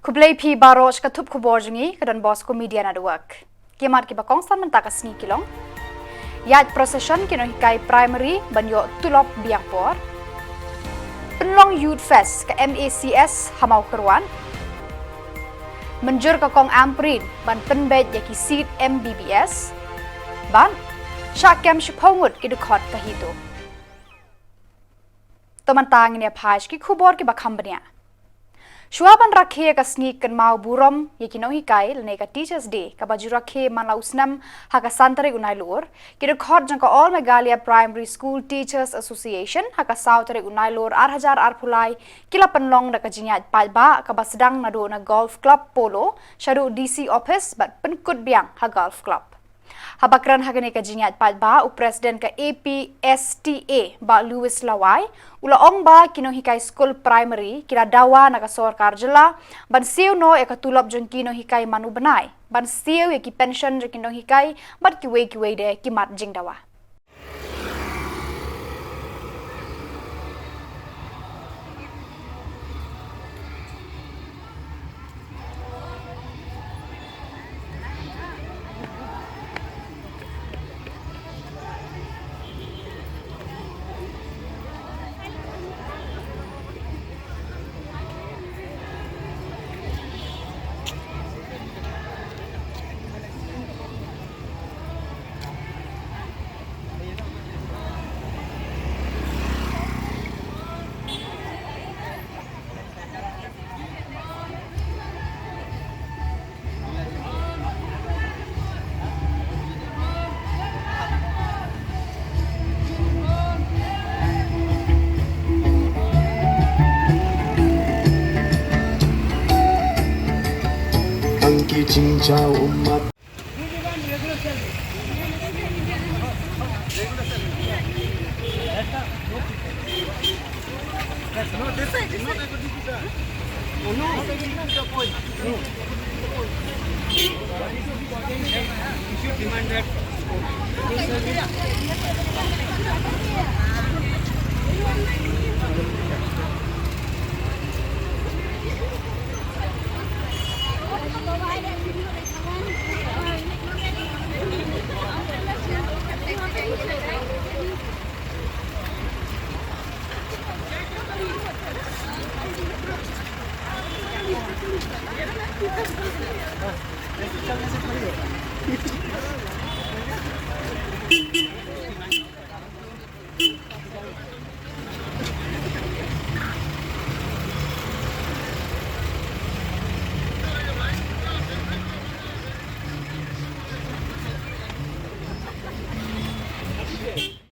Kublai pi baroch ka thup khubor jungi kadon boss ko media network. Kemat ki bakong san mentaka sni kilong. Yat procession kino hikai primary banyo tulop biang por. Penlong Youth Fest ke MACS Hamau Keruan. Menjur ka kong amprin ban penbet yaki seat MBBS. Ban syakem shipongut ki dukot kahito. Tomantang ni apaj ki khubor ki bakhambanya. Shuaban rakhe ka sneak kan mau burom yekino hikai lene ka Teachers Day ka baju rakhe malausnam haka santare Nailur ki record jang ka All Meghalaya Primary School Teachers Association haka sautare Nailur 8,000 arpulai kila penlong da ka jinyat palba ka basdang na do na golf club polo sharu DC office bat penkut biang ha golf club. Habakran hagane ka jinyat palba u president ka APSTA ba Louis Lawai ula ong ba kino hikai school primary kira dawa na ka sorkar Jylla ban siu no e ka tulop jon kino hikai manu banai ban siu e ki pension jon kino hikai bat ki we de ki mat jing dawa. Angki cincau umat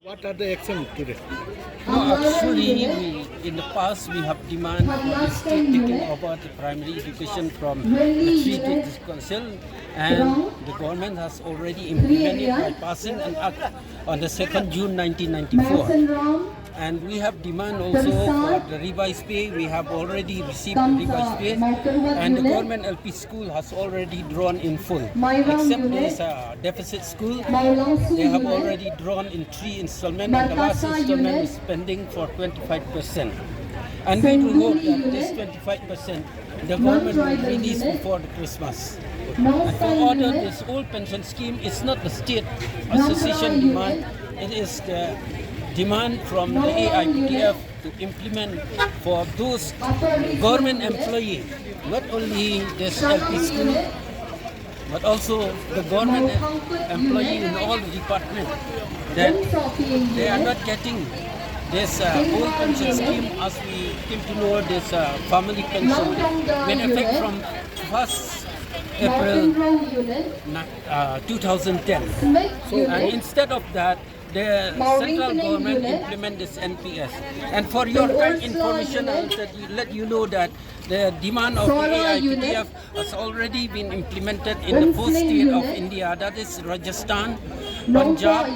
What are the actions today? No, actually, in the past we have demand for the state taking over the primary education from the three to this council, and the government has already implemented by passing an act on the 2nd June 1994. And we have demand also for the revised pay. We have already received revised pay, and the government LP school has already drawn in full. Except there is a deficit school, they have already drawn in 3 installments, and the last installment is pending for 25%. And we do hope that this 25% the government will release before the Christmas. And to order this old pension scheme, it's not the state association demand, it is the demand from the AIPTF to implement for those government employees, not only this LP school, but also the government employee in all the departments, that they are not getting this old pension scheme as we came to know this family pension with effect from 1st April 2010. And instead of that, the central government implement this NPS. And for your kind information, I will let you know that the demand of the AIPTF has already been implemented in the 4 states of India, that is Rajasthan, Punjab,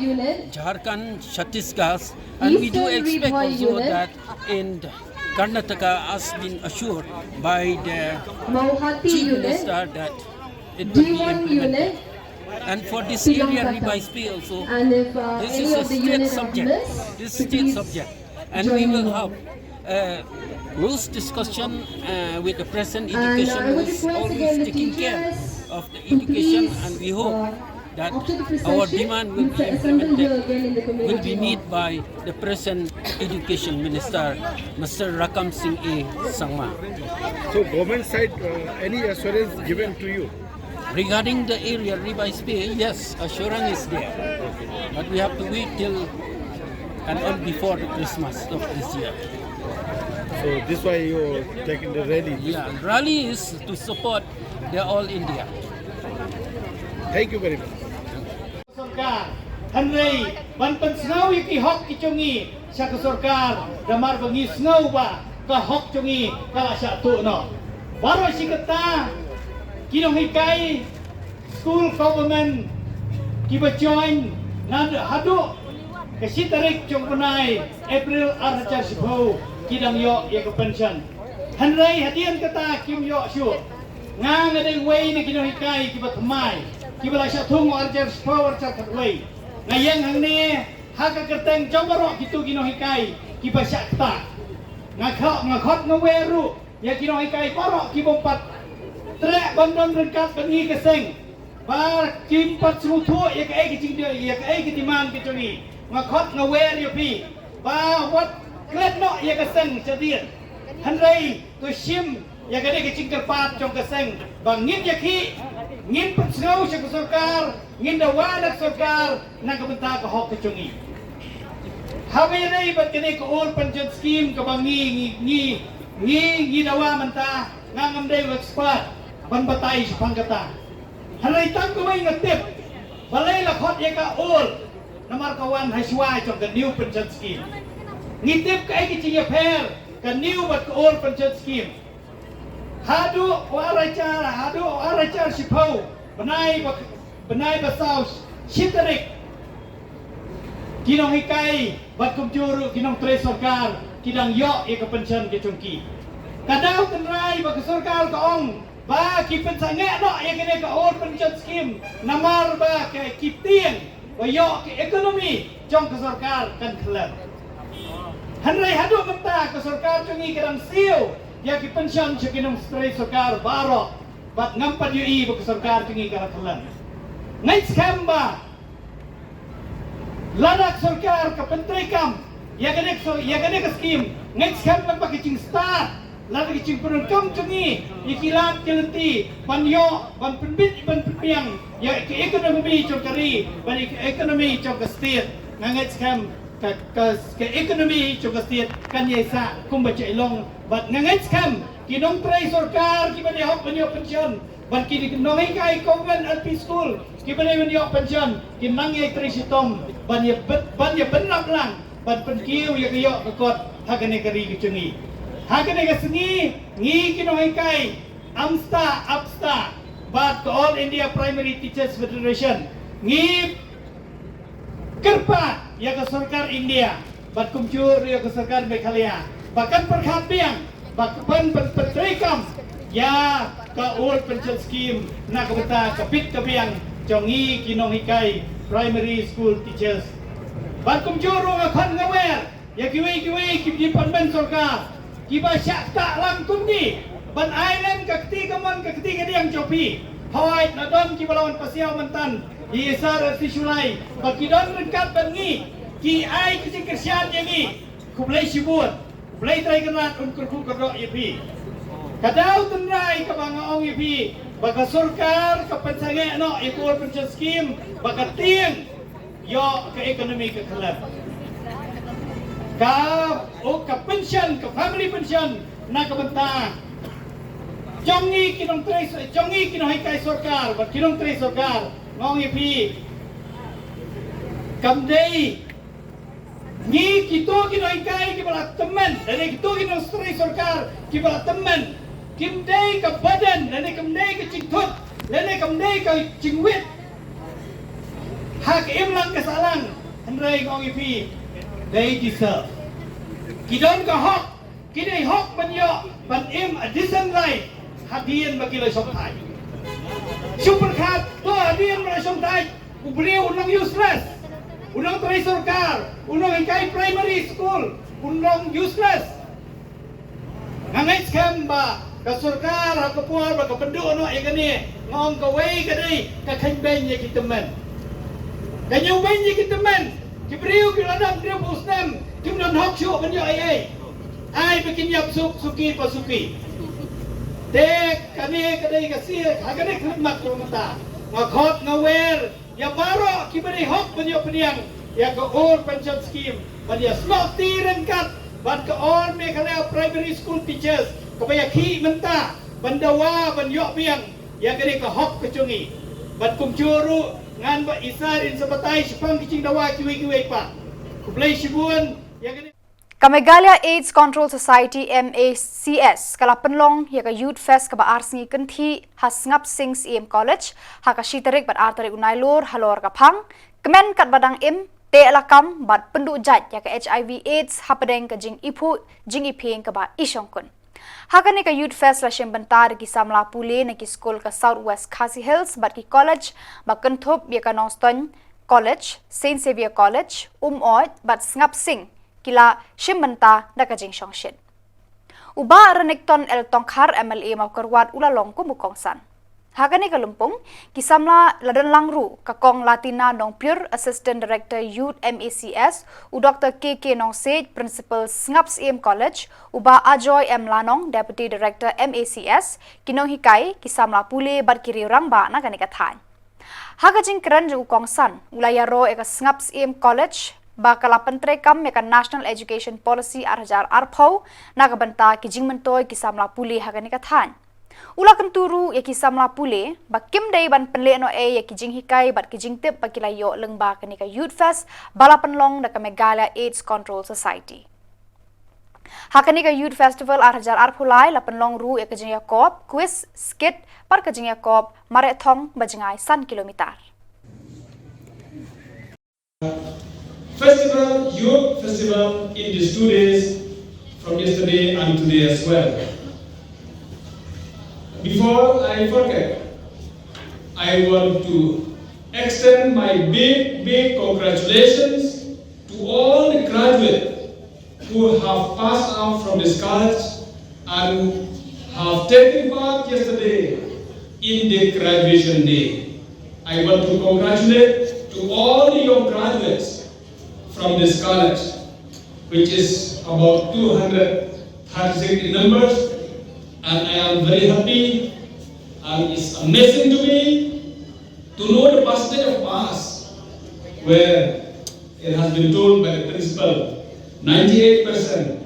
Jharkhand, Chhattisgarh, and we do expect also that in Karnataka has been assured by the Chief Minister that it will be implemented. And for this area revised pay also, this is a state subject. And we will have rules discussion with the present education who is always taking care of the education, and we hope that our demand will be implemented, will be met by the present Education Minister, Mr. Rakam Singh A. Sangma. So government side, any assurance given to you? Regarding the area revised pay, yes, assurance is there, but we have to wait till and on before the Christmas of this year. So this why you taking the rally. Yeah, rally is to support the All India. Thank you very much. Sarkar, Henry, banten snow iki hok kichungi, syak sarkar, damar bangi snow ba, ka hok chungi, ka syak tu no. Baru si kata, kinong hikai, school government, kiba join, nad hadu, kasi tarik chung punai, April archa sipo, kidang yo ya ke pension. Henry hadian kata kim yo syu, ngang ada way ni kinong hikai kiba thamai. Kiba la syak thung archa sipo archa katway. Ngayang hang ni haka kerteng jombarok gitu kinong hikai kiba syak ta. Ngakot ngaweru ya kinong hikai parok kiba pat trek bandon rengkat bengi keseng. Ba kimpat semutu ya ke kecing dia ya ke ketiman kecuni. Ngakot ngawer ya pi. Ba wat klet no ya keseng sedien. Hanrei tu sim ya ke kecing kerpat jong keseng. Ba ngin ya ki ngin pat snow sa sarkar, ngin dawa nak sarkar nang kabenta ka hok kecungi. Habi rai bat kene ko all pension scheme ka bangi ngi dawa menta ngam dei expert ban batai pangkata. Hanai tang ko mai ngatip. Balai la khot ye ka all namar kawan haswa jong ka new pension scheme. Ngitip ka ai ki ya fair ka new bat ko all pension scheme. Hadu aracar sipau benai basau shitarik kinong hikai bat kumjuru kinong tre sarkar kidang yo e ka pension ke chungki kadau tenrai ba sarkar ka ong ba ki pensange no e kene ka all pension scheme namar ba ke kitien ba yo ke ekonomi jong ka sarkar kan khlap hanrai hadu menta ka sarkar chungi kadang siu ya ki pension sa kinong stray sarkar baro bat ngampat yu i bak sarkar tingi karakalan ngay scam ba ladak sarkar ka pentray kam ya gane ka scheme ngay scam lang ba kiching start ladak kiching punong kam tingi ikilat kilenti panyo ban penbit ban penpiang ya ki ekonomi chong kari ban ekonomi chong ka state ngay scam ka ekonomi chong ka state kanya sa kumbacha ilong bat ngangit scam kinong tray sarkar kibani hok banyo pension bat kini kinong kai convent LP school kibani banyo pension kinang ye tray sitom ban ye benap lang bat penkiu ye kayo kakot hagane kari kicungi hagane kasengi ngi kinong kai apsta bat All India Primary Teachers Federation ngi kerpa ya ke sarkar India bat kumcur ya ke sarkar Meghalaya bahkan perkhatian bahkan pentrikam ya ka all pension scheme na kabeta kapit kabiang jongi kinong hikai primary school teachers bahkan juru ngakon ngawer ya kiwi kibi panben sarkar kiba syak tak lang kumni ban island kakti kadiang jopi hawai nadon kibalawan pasiaw mantan isar fisulai bakidon rengkat bangi ki ai kicing kersian yangi kublai sibut Blay try kanat unkur karo ipi. Kadau tenrai ka mga ong ipi. Baka sarkar ka pensange no ikor pension scheme baka tiang yo ka ekonomi ka kalab. Ka pension ka family pension na kabenta. Jongi kinong hikai sarkar bak kinong tray sarkar ngong ipi. Kamdei ni kito kinong ikai kibala teman dan kito kinong stray sarkar kibala teman kimdei ka badan dan kimdei ka cingtut dan kimdei ka cingwit hak imlang kasalang handrai ngong ipi they deserve kidon ka hok kidai hok banyo ban im a decent life hadian makilay somtai super kat to hadian makilay somtai beliau unang useless unang tray sarkar, unang hikai primary school, unang useless. ngangai scam ba ka sarkar ha Khubor ba ka penduduk no ikani ngong ka wei ka dei ka khan ben ye kita men ka nyau ben ye kita men kibriu ki ladam dia busnam kim nam hok shu ban yo ai bikin yap suki pasuki dek kani ka dei ka si ha ka dei khmat ko mata ngakhot ngawer ya baro ki bari hok ban yo peniang ya ka or pension scheme ban ya slot tiren kat ban ka or Meghalaya primary school teachers kabaya khi menta ban dawa ban yo piang ya kani ka hok ka chungi ban kum churu ngan ba isarin sa batay sipang kiching dawa kiwi pa kublay shibuan ya kani Ka Meghalaya AIDS Control Society MACS kala penlong ya ka Youth Fest ka ba arsingi kanthi hasngap sings EM College ha ka shitarik bat artarik Nailur halor ka phang kemen kat badang im te alakam bat pendu jat ya ka HIV AIDS hapadeng ka jing iping ka ba isongkun ha ka ni ka Youth Fest la shembantar ki samla pule na ki school ka Southwest Khasi Hills bat ki college ba kanthop ya ka Noston College Saint Xavier College oi bat ngap sing kila shimbanta nakajing shongshin. Uba renekton el tongkhar MLA maukarwat ulalong kumukongsan. Hagani kalumpung kisamla ladan langru kakong Latina nong pure Assistant Director Youth MACS u Dr. KK nong Sej Principal Snaps EM College uba Ajoy M Lanong Deputy Director MACS kinong hikai kisamla pule bat kiri rangba nagani kathan. Hagajing keren ju kongsan ulayaro eka Snaps EM College bakala pentrekam meka National Education Policy arhajar arpau nagabanta ki jingmentoy kisamla pule hagani kathan ula kenturu ya kisamla pule bakim dei ban penle no ya ki jinghikai bat ki jingtip bakila yo lengba kanika Youth Fest bala penlong na ka Meghalaya AIDS Control Society hakanika Youth Festival arhajar arpulai la penlong ru ya kajing yakob quiz skit par kajing yakob marathon bajingai san kilometer Festival, Youth Festival in these 2 days from yesterday and today as well. Before I forget, I want to extend my big congratulations to all the graduates who have passed out from this college and have taken part yesterday in the graduation day. I want to congratulate to all the young graduates from this college, which is about 236 in numbers, and I am very happy, and it's amazing to me to know the percentage of pass, where it has been told by the principal, 98%,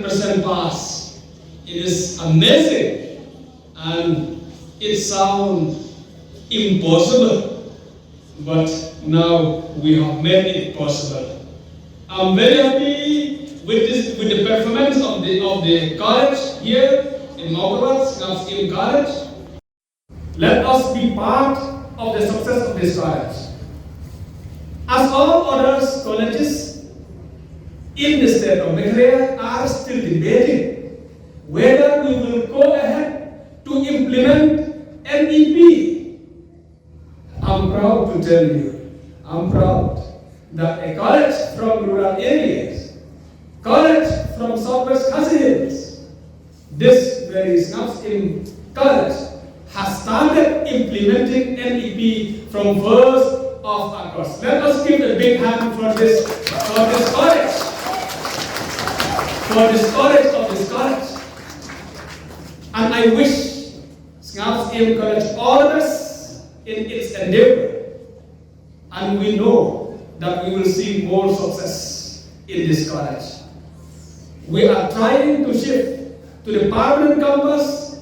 100% pass. It is amazing, and it sounds impossible, but now we have made it possible. I'm very happy with the performance of the college here in Meghalaya in college. Let us be part of the success of this college. As all other colleges in the state of Meghalaya are still debating whether we will go ahead to implement NEP. I'm proud to tell you, I'm proud that a college from rural areas, college from Southwest Khasi Hills, this very Snaps in college has started implementing NEP from 1st of August. Let us give a big hand for this college, of this college. And I wish Snaps in college all of us in its endeavor, and we know that we will see more success in this college. We are trying to shift to the permanent campus.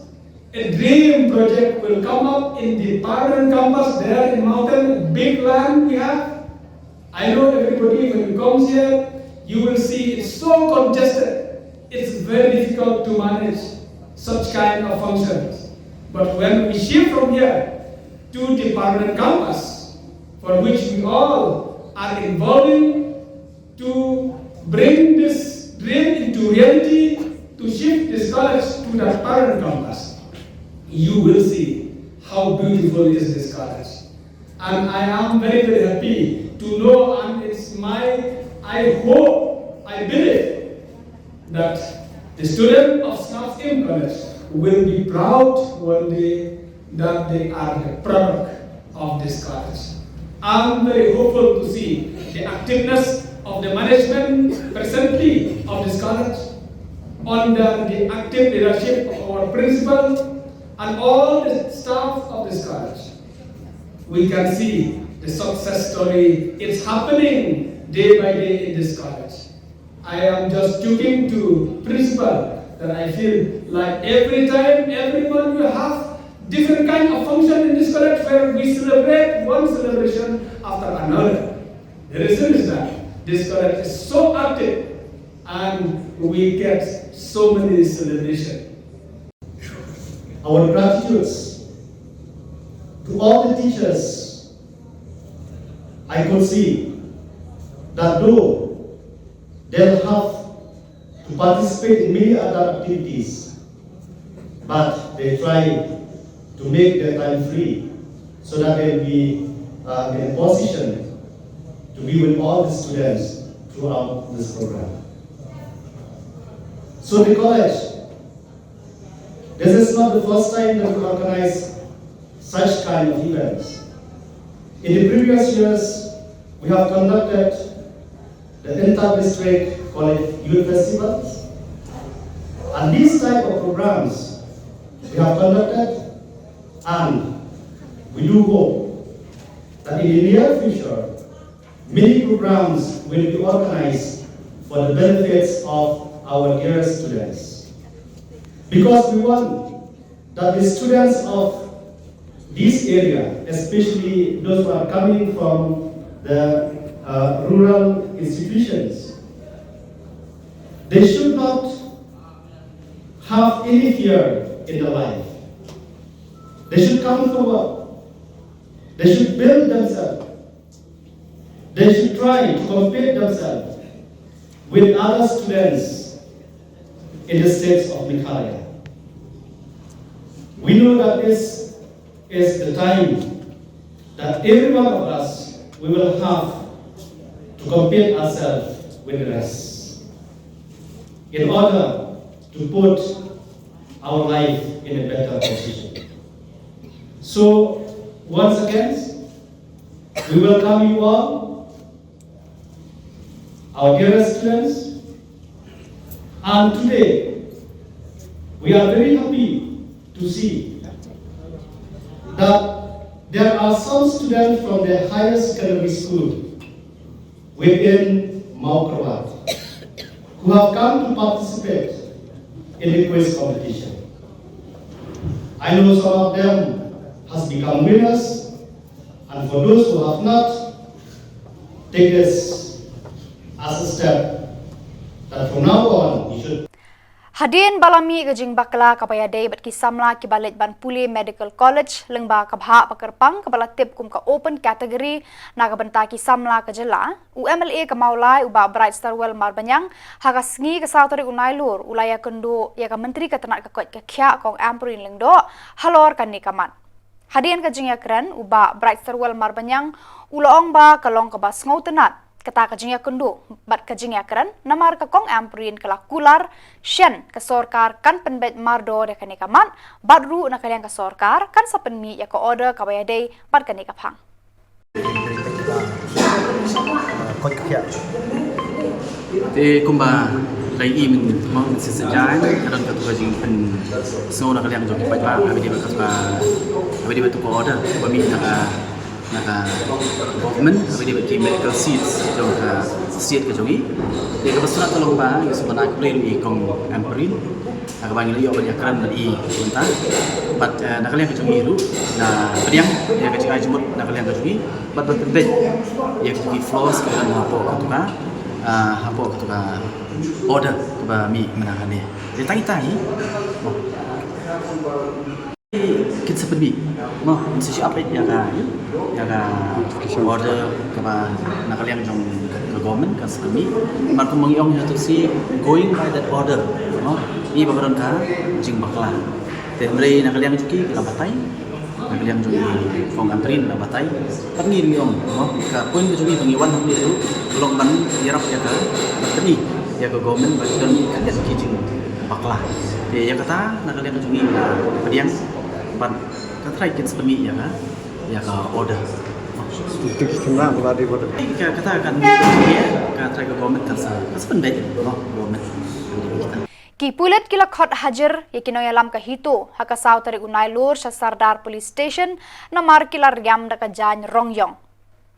A dream project will come up in the permanent campus there in mountain, big land we have. I know everybody when you comes here, you will see it's so congested. It's very difficult to manage such kind of functions. But when we shift from here to the permanent campus, for which we all are involving to bring this dream into reality, to shift this college to the parent campus, you will see how beautiful is this college. And I am very happy to know, and it's I believe that The students of South Kim College will be proud one day that they are the product of this college. I'm very hopeful to see the activeness of the management presently of this college under the active leadership of our principal and all the staff of this college. We can see the success story. It's happening day by day in this college. I am just joking to principal that I feel like every time, every month we have different kind of function in this college where we celebrate one celebration after another. The reason is that this college is so active and we get so many celebrations. Our gratitudes to all the teachers. I could see that though they'll have to participate in many other activities, but they try to make their time free so that they'll be in a position to be with all the students throughout this program. So the college, this is not the first time that we organize such kind of events. In the previous years, we have conducted the inter-district college youth festivals, and these type of programs we have conducted, and we do hope that in the near future, many programs will be organized for the benefits of our dear students. Because we want that the students of this area, especially those who are coming from the rural institutions, they should not have any fear in their life. They should come forward. They should build themselves. They should try to compare themselves with other students in the states of Meghalaya. We know that this is the time that every one of us, we will have to compare ourselves with the rest in order to put our life in a better position. So, once again, we welcome you all, our dearest students, and today, we are very happy to see that there are some students from the higher secondary school within Maukrabat who have come to participate in the quiz competition. I know some of them has become winners, and for those who have not, take this as a step that from now on you should. Hadin balami gajing bakla kapaya day bat kisamla ki balit ban puli medical college lengba kabha pakerpang kabala tip kum ka open category naga benta ki samla ka Jylla UMLA ka maulai uba bright starwell marbanyang haga sngi ka sautari Nailur ulaya kendo ya ka menteri ka tanak ka kot ka khya kong ampurin lengdo halor kan ni kaman hadin gajing yakran uba bright starwell marbanyang uloong ba kalong ka bas ngautenat kata kajingya kundu bat kajingya keran namar ka kong ampurin kala kular shen ka sorkar kan penbet mardo de kanika man badru na kalian ka sorkar kan sa penmi ya ka order ka bayadai bat kanika phang te kumba lai min mong sesejai kadang ka tu jing pen so na kalian jong pai ba abi di tu ko order bami naka government abi di medical seats jong ka seat ka jongi dia ka basra tolong ba yang sebenarnya aku perlu ikong amperin aga bang yo banyak kan dari unta but nak kalian ka jongi ru na pediang dia ka cikai jumut nak kalian ka jongi but penting ya ki flows ka dan hapo ka order ka mi menahan dia dia tai kita seperti mau mesti apa ya order kepada nak kalian jom ke government kan seperti marku mengiong tu si going by that order no ini babaran ka jing bakla dan mereka nak kalian cuki dalam batai nak kalian jom kong antrin dalam batai tapi ni ngiong no ka pun cuki pengiwan tu itu belum ban yarap ya ka tapi ya ke government bagi dan kalian kijing baklah. Dia yang kata nak kalian kejungi lah pediang ban kata lagi kita sebenarnya ya kan ya ke order. Itu kita berada di mana? Kata akan dia kata ke government kan sebenarnya government kita. Ki pulit kila khot hajar ye kinoy alam ka hito haka saw tarik Nailur sa Sardar Police Station na mar kila riam da ka jan rongyong.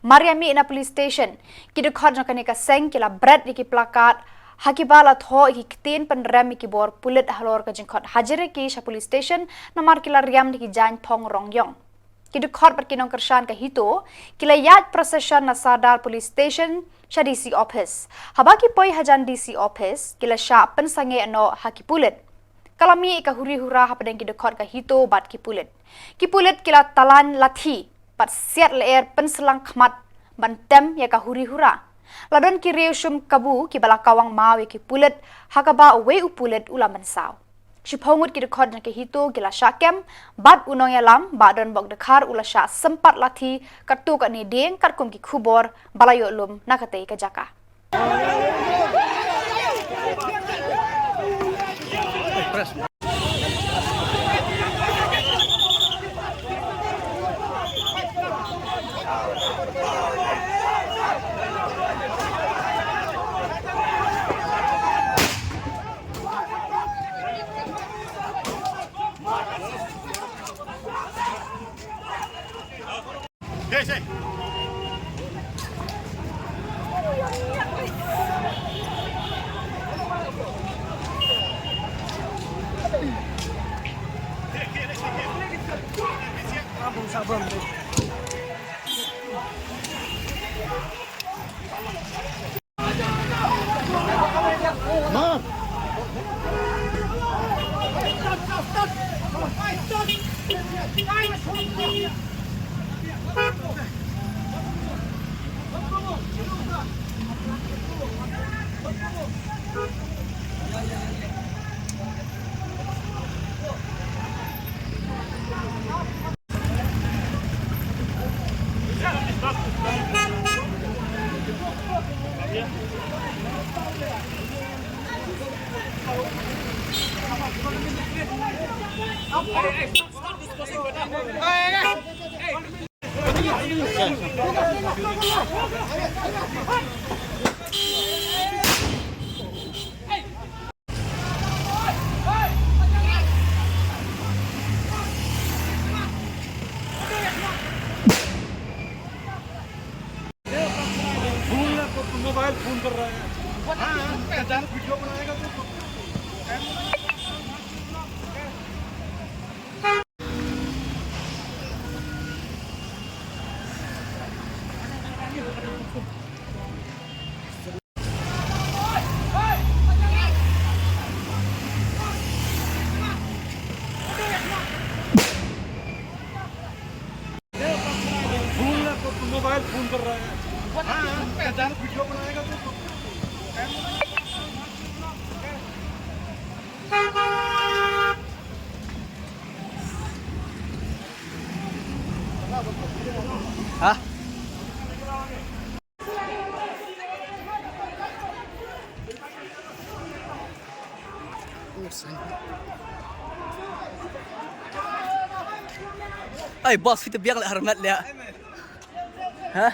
Mariami na police station ki de khot na kanika seng kila bread ki plakat haki bala tho ki tin pen rem ki bor pulit halor ka jing khot hajar ki sa police station na mar kila riam ki jan thong rongyong. Ki de khot per kinong kershan ka hito kila yat procession na Sardar Police Station sa DC office. Habaki poi hajan DC office kila sya pensange ano haki pulit. Kalami ka huri hura hapadeng ki dekhot ka hito bat ki pulit. Ki pulit kila talan lathi pat siat leer penselang khmat bantem ya ka huri hura. Ladon ki reusum kabu ki bala kawang mau ki pulit hakaba we upulit ulam bensaw. Shipongut ki dekhot na ki hito kila syakem bat unong yalam badon bok dekhar ula sya sempat lathi katu ka ni deng kat kum ki khubor balayo lum nakatei ka jaka. Mobile phone कर रहा है वीडियो बनाएगा तो mobile phone कर रहा है वीडियो बनाएगा तो Hah? Ay, boss, kita biar lah hormat dia. Hah?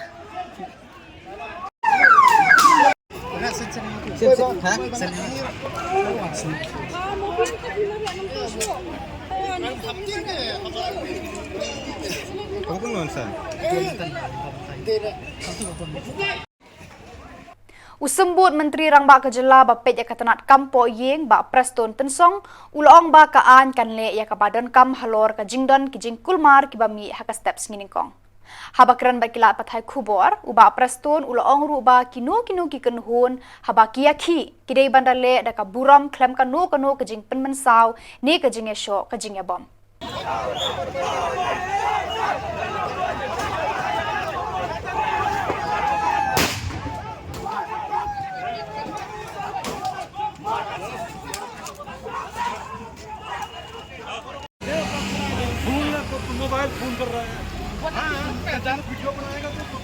Usembut Menteri Rangba ke Jylla bapet ya katanat kampo yeng ba preston tensong ulong ba kaan kan le ya ka badan kam halor ka jingdon ki jing kulmar ki bami haka steps nginingkong. Habakran ba kilat pathai Khubor uba preston ulong ru ba kinu ki kenhun haba ki kidei bandale da ka buram klem ka no ka jing penmensaw ni ka jing esho ka jing ya bom. Mobile phone कर रहा है वीडियो बनाएगा तो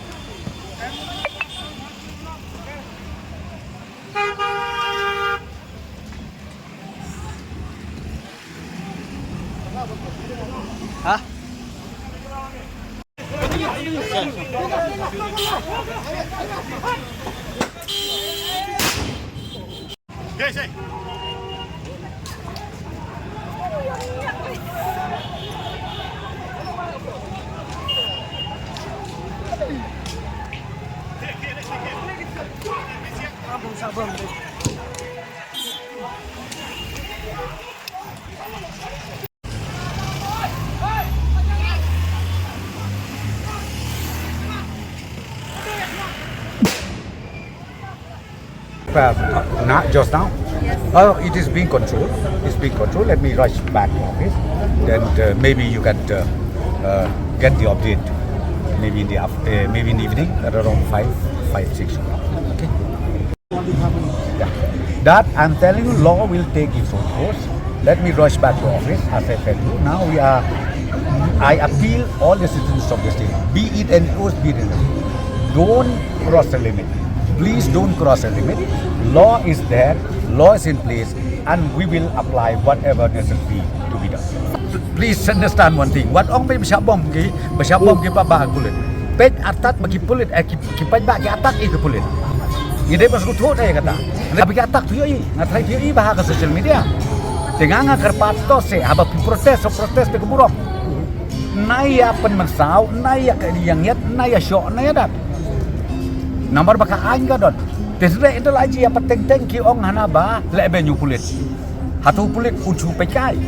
Hah? Not just now. It is being controlled. It's being controlled. Let me rush back to office. Then maybe you can get the update. Maybe in the maybe in the evening at around 6 o'clock. Okay. Yeah. That I'm telling you, law will take its own course. Let me rush back to office. As I tell you, now I appeal all the citizens of the state, be it NGOs, be it NGOs. Don't cross the limit. Please don't cross the limit. Law is there, law is in place, and we will apply whatever necessary to be done. Please understand one thing. What ong bersabom ki pa kulit. Pej atat bagi kulit ki pej bagi atat ke kulit. Ini pas kutu saya kata. Nak bagi atak tu yoi, ngatai tu yoi bahasa social media. Tengah kerpatos se haba protes te keburuk. Naya penmaksau, naya yang yat, naya syok, naya dat. Nomor baka aing ka dot. Tesre itu lagi apa teng ki ong hanaba le benyu kulit. Hatu kulit uju pekai.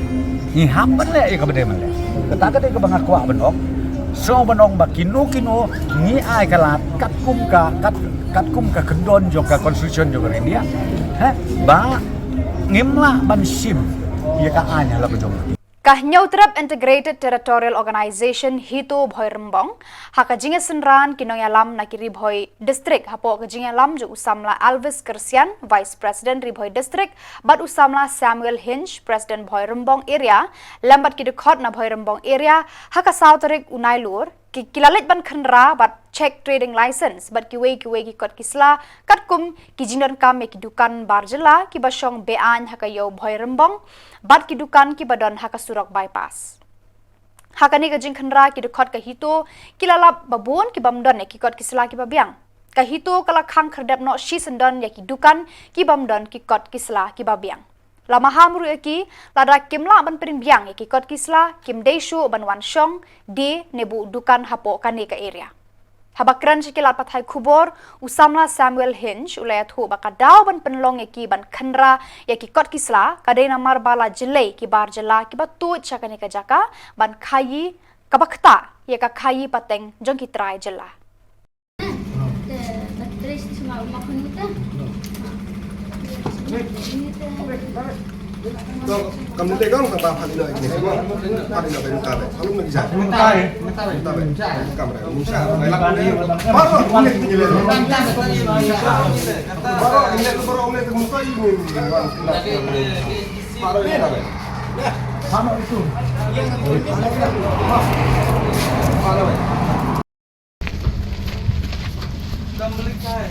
Ni hamban le ka bede male. Kata ke bang akwa benok. So benong ba kino ni ai kalat kat kum ka kendon jo ka constitution jo India. Ba ngimla ban sim ya ka anya la bejong. Kahnyaw Integrated Territorial Organization hito bhoi rembong haka jinge senran kinong yalam na kiri bhoi district hapo ka jinge lam jo usamla Alvis Kersian Vice President ri bhoi district bat usamla Samuel Hinch President bhoi rembong area lambat ki dekhot na bhoi rembong area haka Sautarik Nailur ki kilalit ban khandra bat check trading license bat kiwe ki kot kisla katkum ki jingdon kam ki dukan bar Jylla ki basong bean haka yo bhoi rembong bat ki dukan ki badon haka surok bypass haka ni ka jing khandra ki dekhot ka hito kilalap babon ki bamdon ki kot kisla ki babiang ka hito kala khang khardap no shi sendon ya ki dukan ki bamdon ki kot kisla ki babiang lama hamru ki lada kimla ban perimbiang ki kot kisla kim deishu ban wan shong di nebu dukan hapo kani ka area habakran sikilat pathai Khubor usamla Samuel Hinch ulayat hu bakadaw ban penlong ki ban khandra ya ki kot kisla kadai namar bala Jylla ki bar Jylla ki batu chakani ka jaka ban khayi kabakta ya ka khayi pateng jong ki trai Jylla Kamu tegang sama hal ini ini semua hal ini bentar kalau nggak bisa bentar kamera Musa baru ini Musa ini baru ini sama itu kembali saya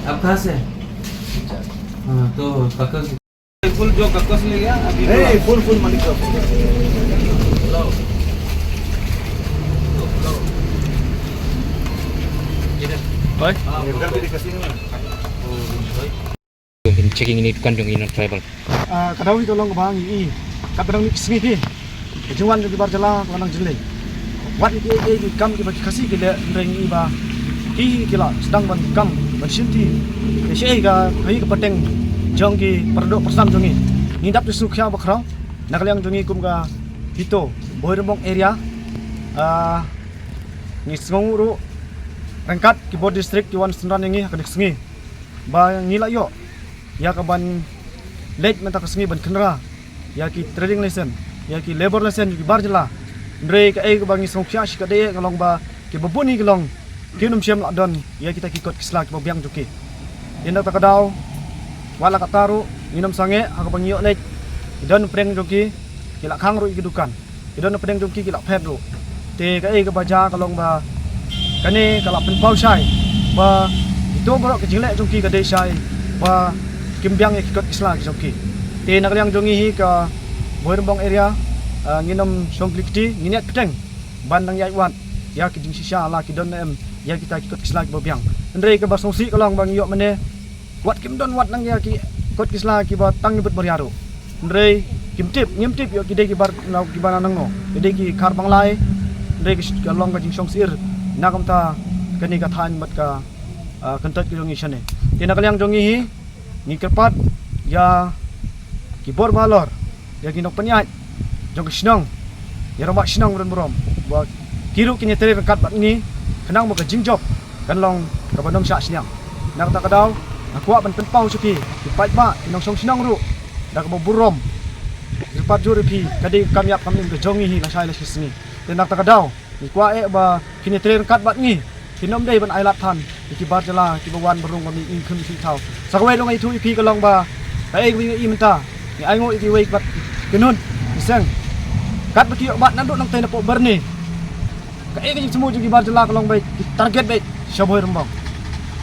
अब कहाँ से? हाँ तो कक्कस फुल जो कक्कस ले गया अभी फुल मालिक checking ini kan dong ini travel Kadang itu long bang ini kadang ni sini ti juan di bar Jylla kadang Jylla wat ini kam ki bagi kasih ke reng ini ba ki kila sedang ban kam ban sinti ke ga kai ke pateng jong ki perdok persam jongi ni dap su khya bakhra nakaliang jongi kum ga hito bhoi rembong area ni snguru rengkat ki bod district ki wan senran ngi ka diksngi ba ngila yo ya ka ban lej menta ka sngi ban khnra ya ki trading license ya ki labor license ki bar Jylla ndre ka ai ka bangi songkhya shi ka de kalong ba ki babuni kalong kinum siam la don ya kita ki kot kisla ki babiang juki inda ta kadaw wala ka taru inam sange ha ka bangi yo lej idon preng juki ki la khang ru ki dukan idon preng juki ki la phet ru te ka ai ka baja kalong ba kani kalau penpau syai ba itu borok kejilek jongki ke desa ba kimbyang ikut Islam jongki te nak liang jongi hi ka boirbong area nginom songklikti nginiat keteng bandang yai wat ya kijing sisa la kidon em ya kita ikut Islam ba biang ndrei ke basongsi kalong bang yok mene wat kim don wat nang ya ki ikut Islam ki ba tang nyebut beriaru ndrei kimtip ngimtip yo kidai ki bar nau ki bana nang no kidai ki khar banglai ndrei ki kalong ka jing songsir nakam ta kani ka than mat ka kantat ki jongi shane te nak liang jongi hi ni kerpat ya Khubor malor ya kinok penyat jong Shillong ya romak Shillong berom ba kiru kini tere kat bat ni kenang mo ka jingjob kan long ka banong sha Shillong nak ta kadau aku ban penpau suki dipat ba inong song Shillong ru dak mo burom dipat juri pi kadi kamyap kami ke jongi hi la sai la sini te nak ta kadau ni kwa ba kini tere kat bat ni kinom dei ban ailat than ki bar jala ki bawan berung kami in khum si thau sakwe long ai thu pi ka long ba ai wi i menta ni ai ngo i wei bat kenun iseng kat bati bat nan dok nang tena po bar ni ka e ki semu ki bar jala ka long bai target bai shaboi rumbang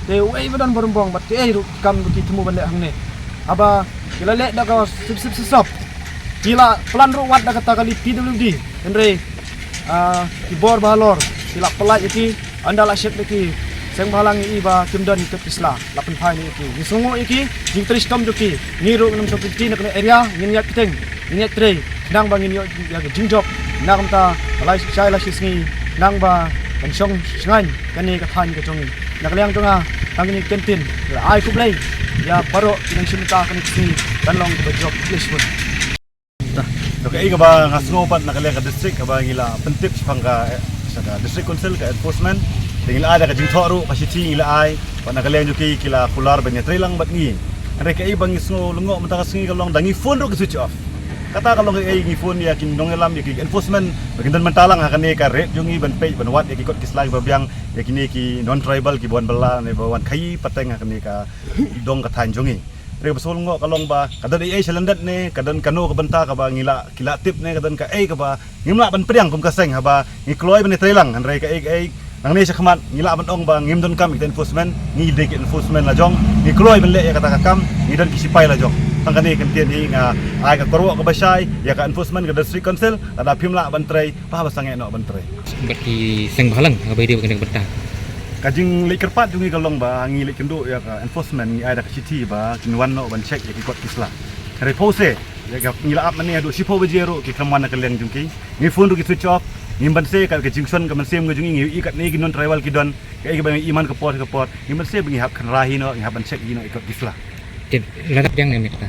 te wei badan berumbang bat ke ru kam ki temu ban le hang ne aba kila le da ka sip kila plan ru wat da kata kali PWDendre Khubor balor kila pelaj iki anda la syek iki seng balang i ba kimdan ikut Isla lapen phai ni iki nisungo iki jing tristom joki niru nam so piti nak area nginyak keteng nginyak trei nang bangin yo ya jing job nang ta lai sai la sisni nang ba kan song sngan kani ka than ka jongi nak liang tonga tang ni kentin ai kublai ya baro kinang simta kan sini kan long ba job please pun Oke, ini kaba ngasno pat nakaliang ka district kaba ngila pentip pangka sa district council ka enforcement tingil ada ka jingtho ru ka city ngila ai pat nakaliang juki kila pular banya trilang bat ngi are ka ibang isno lungo mata ka singi kalong dangi phone ru ka switch off kata kalong ai ngi phone ya kin dongelam ya ki enforcement bagindan mentalang hakane ka rate jungi ban page ban wat ya ki kot kislai babyang ya kini ki non tribal ki bon bala ne bawan khai pateng hakane ka dong ka than jungi re basol ngo kalong ba kadan ai selandat ne kadan kano ka banta ka ba ngila kila tip ne kadan ka ai ka ba ngimla ban priang kum ka seng ha ba ngi kloi ban trelang an re ka ai nang ne sa khamat ngila ban ong ba ngim don kam ik enforcement ngi de enforcement la jong ngi kloi ban le ya kata ka kam ngi dan kisipai la jong tang kani kan tien hi nga ai ka korwo ka basai ya ka enforcement ka district council ada pimla ban trei pa ba sange no ban trei berarti seng balang abai dia kena bentang kajing lek kerpat jungi kalong ba ngi lek kendo ya ka enforcement ngi ada ka city ba kinwan no ban check ya ki kot kisla re pose ya ka ngila ap mane adu sipo bejero ki kramana ka leng jungki ngi phone ru ki switch off ngi ban se ka jingson ka man sem ngujungi ngi ikat ne ki non tribal ki don ka ba iman ka pot ngi ban se bingi hap kan rahi no ngi ban check ino ikot kisla ladap yang ne kata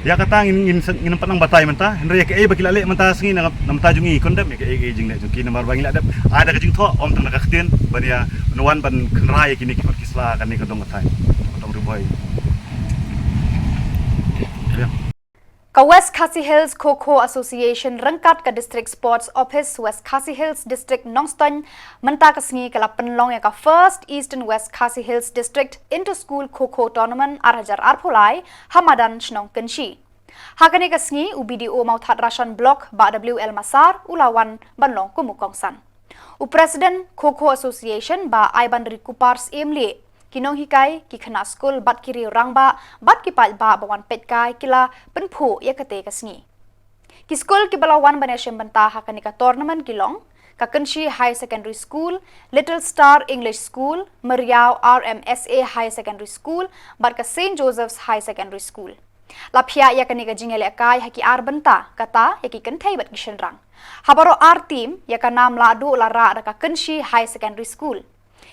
ya kata ngin patang batai menta henry ya ke bakila le menta singi nam ta jungi kondem ya ke jing ne jungki namar bangi ladap ada ka jingtho om tang ka khtin ban ya nuan ban khnrai kini ki kot kisla kan ni ka dong thai tong rubai Ka West Khasi Hills Kho Association rangkat ka District Sports Office West Khasi Hills District Nongston menta ka singi kala penlong ya ka First Eastern West Khasi Hills District Inter-School Kho Tournament arhajar arpulai Hamadan Shnong Kenshi. Hakani ka singi UBDO Mauthat Rashan Block ba WL Masar ulawan banlong kumukongsan. President Kho Association ba Aiban Rikupars Emli kinong hikai ki khana school bat kiri rangba bat ki pal ba bawan petkai kila penphu yakate kasni ki school ki balawan bane shembanta hakani ka tournament kilong ka Kanshi High Secondary School, Little Star English School, Mariau RMSA High Secondary School bat ka St Joseph's High Secondary School lapia yakani ka jingele kai haki arbanta kata yaki kanthai bat kishenrang habaro R team yaka nam la du la ra ka Kanshi High Secondary School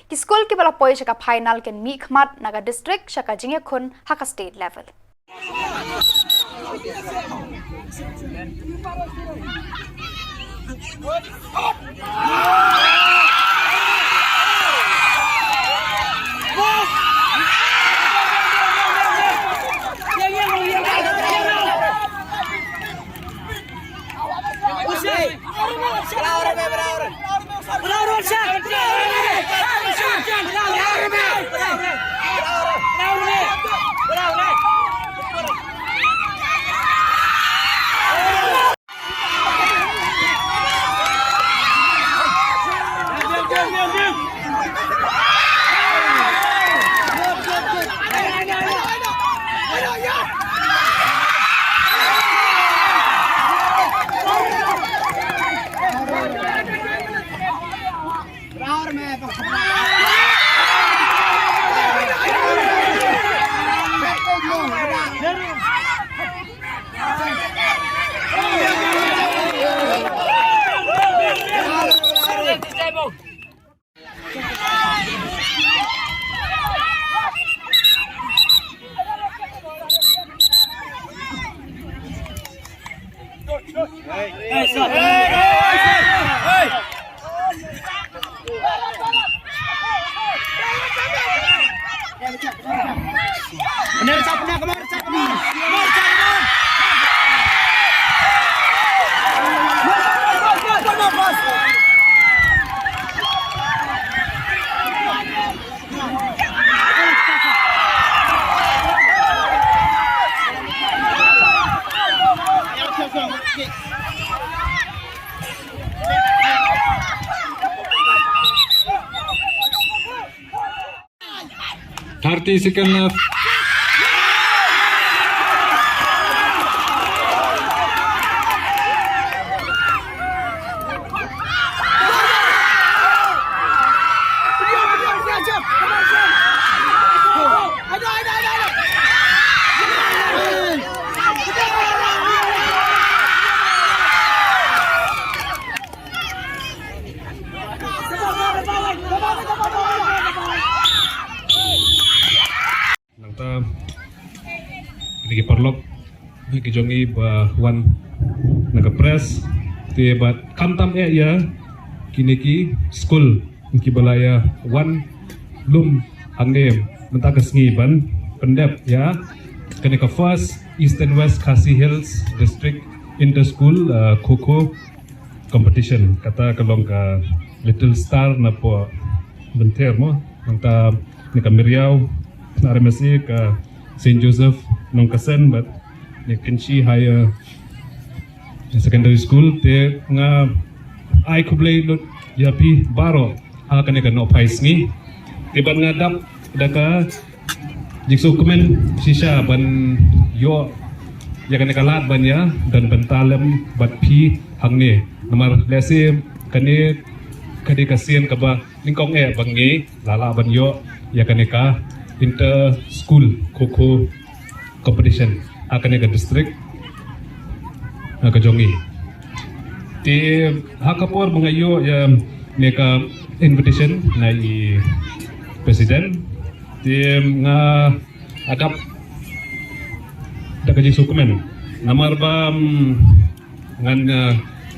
ki school ki bala poi shaka final ken mi khmat naga district shaka jinge khun haka state level 30 seconds left. Ini perlok bagi jongi wan naga press te bat kamtam ya kini ki school ki balaya wan lum angem mentakas ngiban pendep ya kene ka first east and west Khasi Hills district inter school kho competition kata kalong ka little star na po benter mo nangta ni ka Miriau na remasi ka St. Joseph nong kasen but ni Kinshi higher secondary school te nga ai kublay lut yapi baro ha kane ka no pais ni iban nga dap daka jikso kumen sisa ban yo ya kane kalat ban ya dan bentalem bat pi hangne nomor lese kane kade kasien ka ba ningkong bangi lala ban yo ya kane ka inter school kho competition akan ke district ke jongi ti hakapor mengayo ya neka invitation nai presiden ti nga adap dakaji sukumen namar bam ngan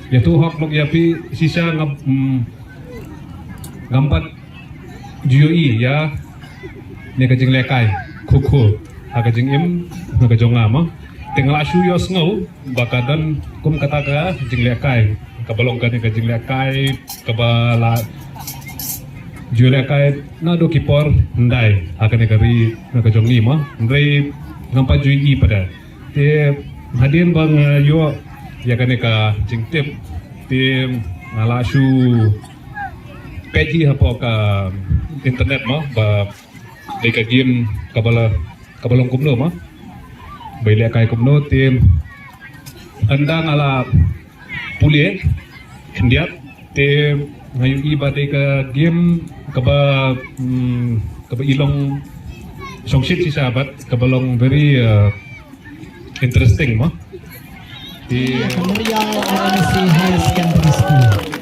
ya tu hok nok yapi sisa ngampat GOE ya neka jing lekai kho aga jing im aga jonga ma tinggal asu yo sngo bakadan kum kata ka jing lekai kabalong ka ka jing lekai kabala ju lekai na do kipor ndai aga ne kari aga jongi ma ndai ngampa ju I pada te hadin bang yo ya kane ka jing tip te ngala asu peji hapo ka internet ma ba deka game kabalong kumno ma baile kai kumno tim anda ngala pulie kendiat tim ngayu iba deka game kaba ilong songshit si sahabat kabalong very interesting ma di High Secondary School.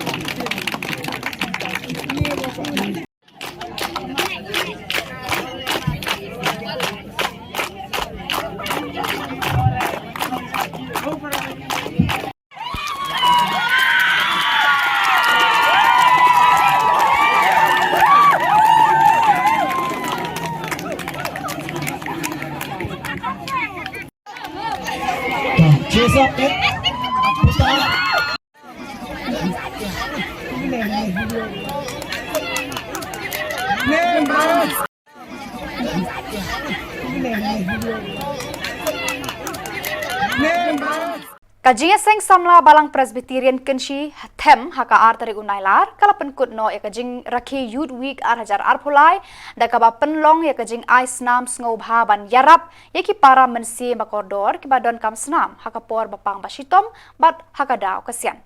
Kajing seng samla balang Presbyterian Kinshi them haka artari unailar kalapan kutno ya kajing rakhi youth week hajar arpulai da kaba penlong ya kajing ice nam sngob haban yarap yaki para mensi makordor kibadon kam snam haka por bapang basitom bat haka daw kasian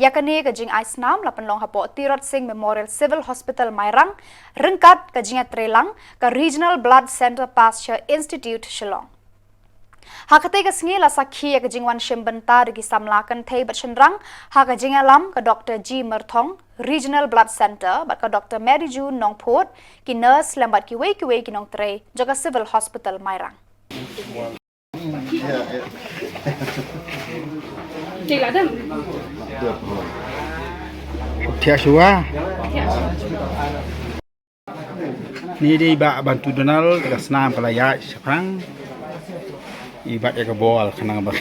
yakani kajing ice nam la penlong hapo Tirot Singh Memorial Civil Hospital Mairang rengkat kajing trelang ka Regional Blood Center Pasture Institute Shillong. Hakate ka sngi la sakhi ka jingwan shimbanta gi samlakan thei bachenrang ha ka jingalam ka Dr. G Merthong Regional Blood Center bat ka Dr. Mary June Nongphot ki nurse lambat ki wei ki nong trei jaga Civil Hospital Mairang. Tidak ada. Tiada suah. Ni dia iba bantu Donald dekat senam kelaya sekarang. Iba dia ke bol kena abang.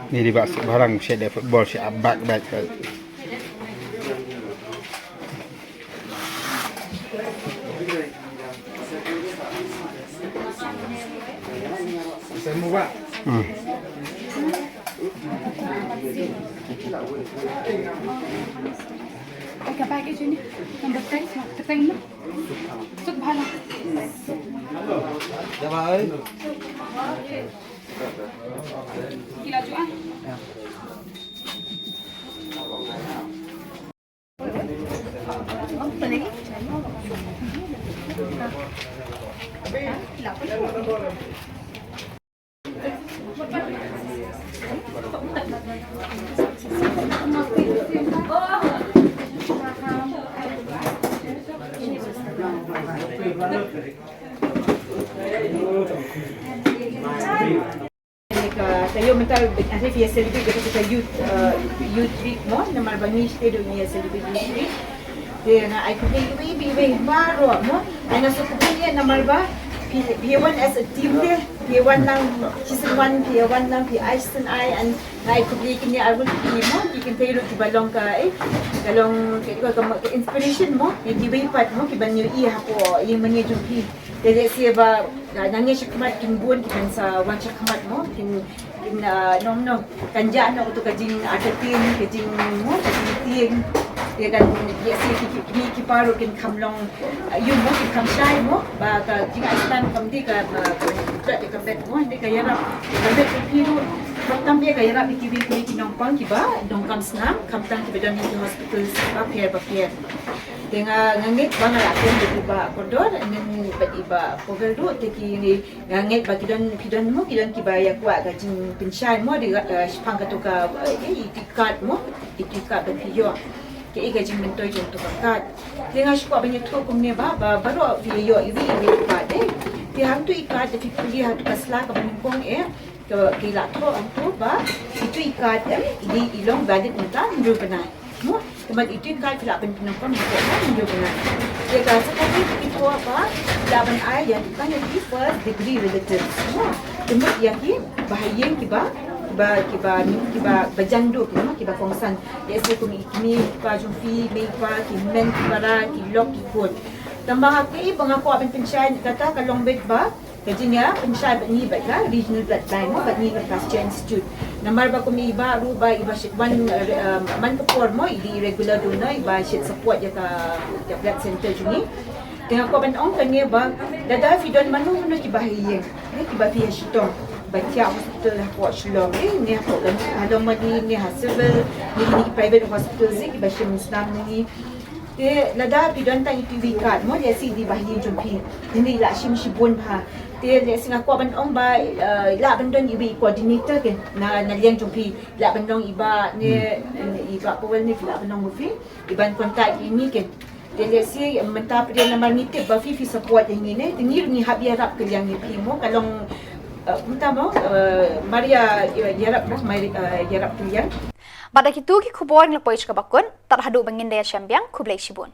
Ni dia bak barang set dia football si abak baik. Saya mau Pak. Kapag ito ni, number 10, kateng mo. Suk bahala. Jawab ơi. Kila juan. Apa lagi? Saya minta saya via celebrate kita youth week mo na marbani stay do niya celebrate week. Then I could be baru mo. Ana so kunya na marba P1 as a team there. P1 lang season 1 P1 lang P Ice and I could be kanya I will be mo. You can tayo ti balong ka kalong ka inspiration mo. Yung part mo kiban niyo hapo yung manya jumpi. Jadi siya ba nangya siya kamat kimbun kiban sa wan siya kamat mo kin no kanja no to kajing atatin kajing mo kajing dia kan dia si ki paru kin kamlong yung mo kin kamshay mo ba ka jing istan kamdi ka ka bet mo hindi ka yarap bet piro también ka yarap ki kinong pang kiba dong kam snam kamtang ki bedon ni hospital pa pier dengan ngangit bang akin di ba kodor nen iba pogel do te ki ngangit ba kidon mo kidon kibaya kwa ka jing pinshay mo di pang katuka itikat mo itikat ba piyo ke iga jing mentoy jong to kat dengan shko banyak to kumne ba baru video iwi ba de ti ham tu ikat de fikuli hat kasla ka bangkong ke kila to anto ba itu ikat ini ilong badit mutan ndu benai mo teman itu ikat kila penpinong mutan ndu benai dia kata kami itu apa laban ayat kan di first degree relatives mo tempat yang bahaya kiba bajandu kiba kongsan dia se kumi kiba jumpi meipa kimen kibara kilok kikut tambah ke bangako aben pensyan kata kalong bet ba kajinya pensyan ni ba ka regional bloodline mo ni pasture institute namar ba kumi iba ruba iba one man Khubor mo idi regular donor iba shit support ya ka blood center juni tengah ko ben ong kanya ba dada fidon manu no kibahiye kiba fi Shillong baca hospital ko Shillong ni ko kan halong madi ni civil ni private hospital zi ki bashim Islam ni lada pidon tang TV card mo dia si di bahiye jumpi ni la shim shibun ha dia le singa ko ban ong ba la bandon ibi coordinator ke na liang jumpi la bandong iba ni iba powel ni la bandong mufi iban kontak ini ke dia si mentap dia nama nitip ba fi support yang ini tingir ni hab yarap ke yang ni mo kalong minta mo Maria yarap yarap tu yang Pada kitu ki Khubor ng lapoy ka bakun tarhadu bangin daya champion kublay sibon.